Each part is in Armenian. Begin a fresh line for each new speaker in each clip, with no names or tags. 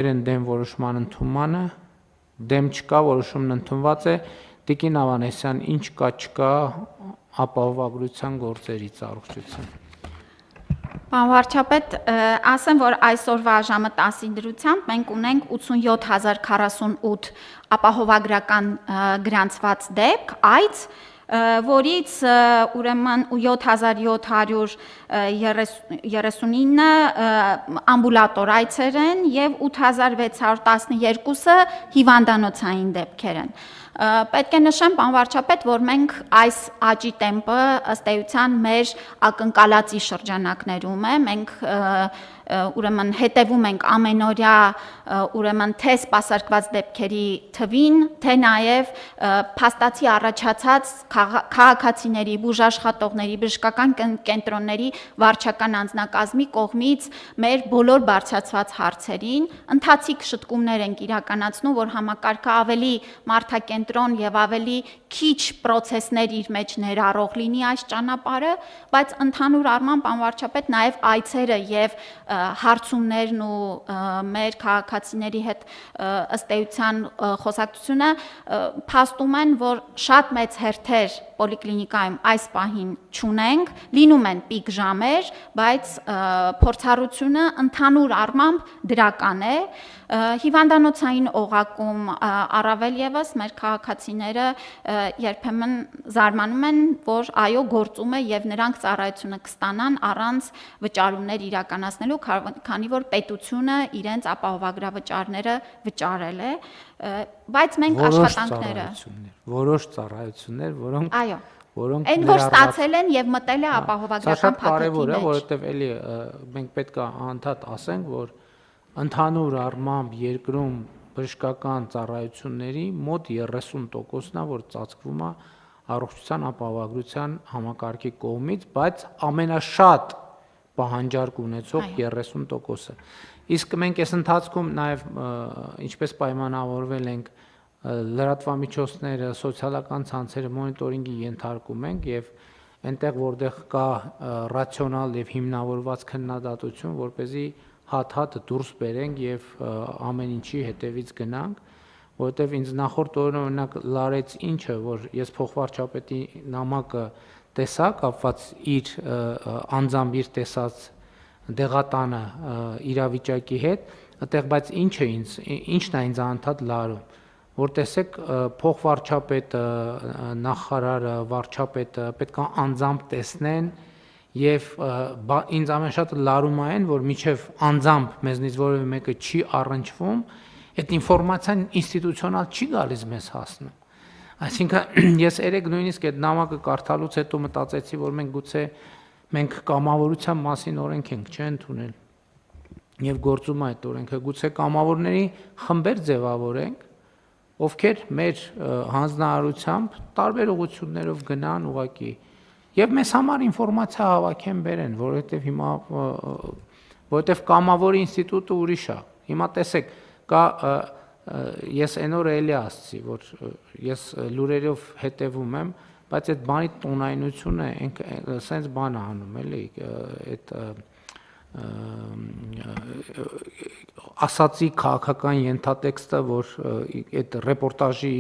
Դեմ որոշման ընդունմանը, դեմ չկա, որոշումն ընդունված է, Տիկին Ավանեսյան, ինչ կա չկա ապահովագրության գործերից առողջություն։
Պարոն վարչապետ, ասեմ, որ այսօրվա ժամը 10-ի դրությամբ մենք ունենք 87,048 ապահովագրական գրանցված դեպք, այց, որից ուրեմն 7739 ամբուլատոր այցեր են և 8612-ը հիվանդանոցային դեպքեր են։ Պետք է նշեմ, պարոն վարչապետ, որ մենք այս աճի տեմպը ըստ էության մեր ակնկալածի շրջանակներում է, մենք ուրեմն հետևում ենք ամենօրյա ուրեմն թե սպասարկված դեպքերի թվին, թե նաև փաստացի առաջացած քաղաքացիների, բուժաշխատողների, բժշկական կենտրոնների վարչական անձնակազմի կողմից մեր բոլոր բարձրացված հարցերին, ընթացիկ շտկումներ ենք իրականացնում, որ համակարգը ավելի մարդակենտրոն եւ ավելի քիչ պրոցեսներ իր մեջ ներառող լինի այս ճանապարհը, բայց ընդհանուր առմամբ պարոն վարչապետ նաև այցերը եւ հարցումներն ու մեր քաղաքացիների հետ ըստ էության խոսակցությունը փաստում են, որ շատ մեծ հերթեր պոլիկլինիկայում այս պահին չունենք, լինում են պիկ ժամեր, բայց փորձառությունը ընդհանուր առմամբ դրական է, հիվանդանոցային օղակում առավել եւս մեր քաղաքացիները երբեմն զարմանում են, որ այո գործում է եւ նրանք ծառայությունը կստանան առանց վճարումներ իրականացնելու, քանի որ պետությունը իրենց ապահովագրավճարները վճարել է, բայց մենք աշխատանքները
որոշ ծառայություններ, որոնք
այն որ ստացել են եւ մտել է ապահովագրական փաթեթի մեջ։
Որովհետեւ էլի մենք պետք է անդադ ասենք, որ ընդհանուր առմամբ երկրում բժշկական ծառայությունների մոտ 30%-ն է, որ ծածկվում է առողջության ապահովագրության համակարգի կողմից, բայց ամենաշատ պահանջարկ ունեցող 30%-ը։ Իսկ մենք այս ընթացքում նաև ինչպես պայմանավորվել ենք լրատվամիջոցները, սոցիալական ցանցերը մոնիտորինգի ենթարկում ենք եւ այնտեղ որտեղ կա ռացիոնալ եւ հիմնավորված քննադատություն, որպեսզի հատ դուրս բերենք եւ ամեն ինչի հետևից գնանք, որովհետեւ ինձ նախորդ օրը օրինակ լարեց ինչը, որ ես փոխվարչապետի նամակը տեսա կապված իր անձամբ իր տեսած դեղատանը իրավիճակի հետ, այդտեղ բայց ինչն է ինձ անդադ լարում, որ տեսեք փոխվարչապետը, նախարարը, վարչապետը պետք է անձամբ տեսնեն եւ ինձ ամենաշատը լարում այն, որ միջև անձամբ մեզնից որևէ մեկը չի առնչվում, այդ ինֆորմացիան ինստիտուցիոնալ չի գալիս մեզ հասնում։ Այսինքն ես երեք նույնիսկ այդ նամակը կարդալուց հետո մտածեցի, որ մենք գուցե մենք կամավորության մասին օրենք ենք ընդունել եւ գործում է այդ օրենքը, գուցե կամավորների խմբեր ձևավորենք, ովքեր մեր հանձնարարությամբ տարբեր ուղղություններով գնան ուղղակի եւ մեզ համար ինֆորմացիա հավաքեն բերեն, որովհետեւ կամավորի ինստիտուտը ուրիշ է։ Հիմա տեսեք, կա ես այն օրը էլի ասացի, որ ես լուրերով հետևում եմ, բայց այդ բանի տոնայնությունը սենց բան է անում, էլի, այդ ասացի քաղաքական ենթատեքստը, որ այդ ռեպորտաժի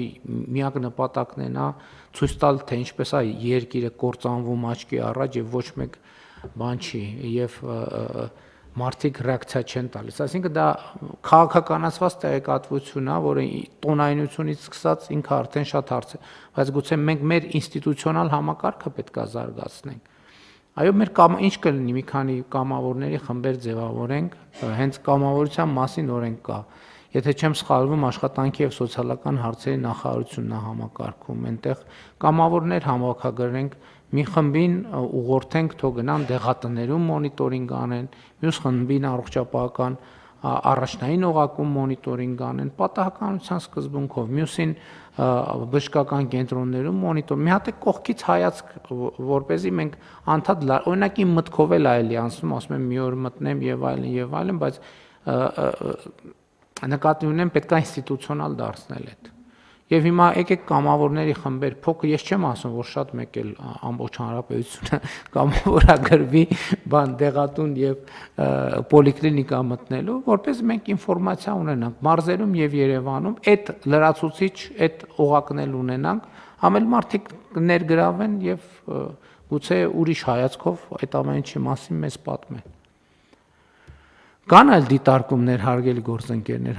միակ նպատակն է նա ցույց տալ, թե ինչպես է երկիրը կործանվում աչքի առաջ եւ ոչ մեկ բան չի եւ մարդիկ ռեակցիա չեն տալիս։ Այսինքն դա քաղաքականացված տեղեկատվություն է, որը տոնայնությունից սկսած ինքը արդեն շատ հարց է, բայց գուցե մենք մեր ինստիտուցիոնալ համակարգը պետք է զարգացնենք։ Այո, մեր ինչ կլինի, մի քանի կամավորների խմբեր ձևավորենք, հենց կամավորության մասին օրենք կա։ Եթե չեմ սխալվում, աշխատանքի եւ սոցիալական հարցերի նախարարությունն է համակարգում, այնտեղ կամավորներ համակարգենք, մի խմբին ուղղորդենք, թող գնան դեղատներում մոնիտորինգ անեն, մյուս խմբին առողջապահական առաջնային օղակում մոնիտորինգ անեն, պատահականության սկզբունքով, մյուսին բժշկական կենտրոններում մոնիտոր, մի հատ է կողքից հայացք, որպեսզի մենք անդադ օրինակ իմ մտքով էլ այլ անցնում, ասում եմ մի օր մտնեմ եւ այլն, բայց նկատի ունեմ պետք է ինստիտուցիոնալ դարձնել այդ։ Եվ հիմա եկեք կամավորների խմբեր, փոքր ես չեմ ասում, որ շատ մեկ էլ ամբողջ հանրապետությունը կամավորագրվի բան դեղատուն եւ պոլիկլինիկա մտնելու, որպես մենք ինֆորմացիա ունենանք մարզերում եւ Երևանում, այդ լրացուցիչ, այդ օղակն ունենանք, ամեն մարդիկ ներգրավեն եւ գուցե ուրիշ հայացքով այդ ամեն ինչի մասին մեզ պատմեն։ Կան այլ դիտարկումներ, հարգելի գործընկերներ,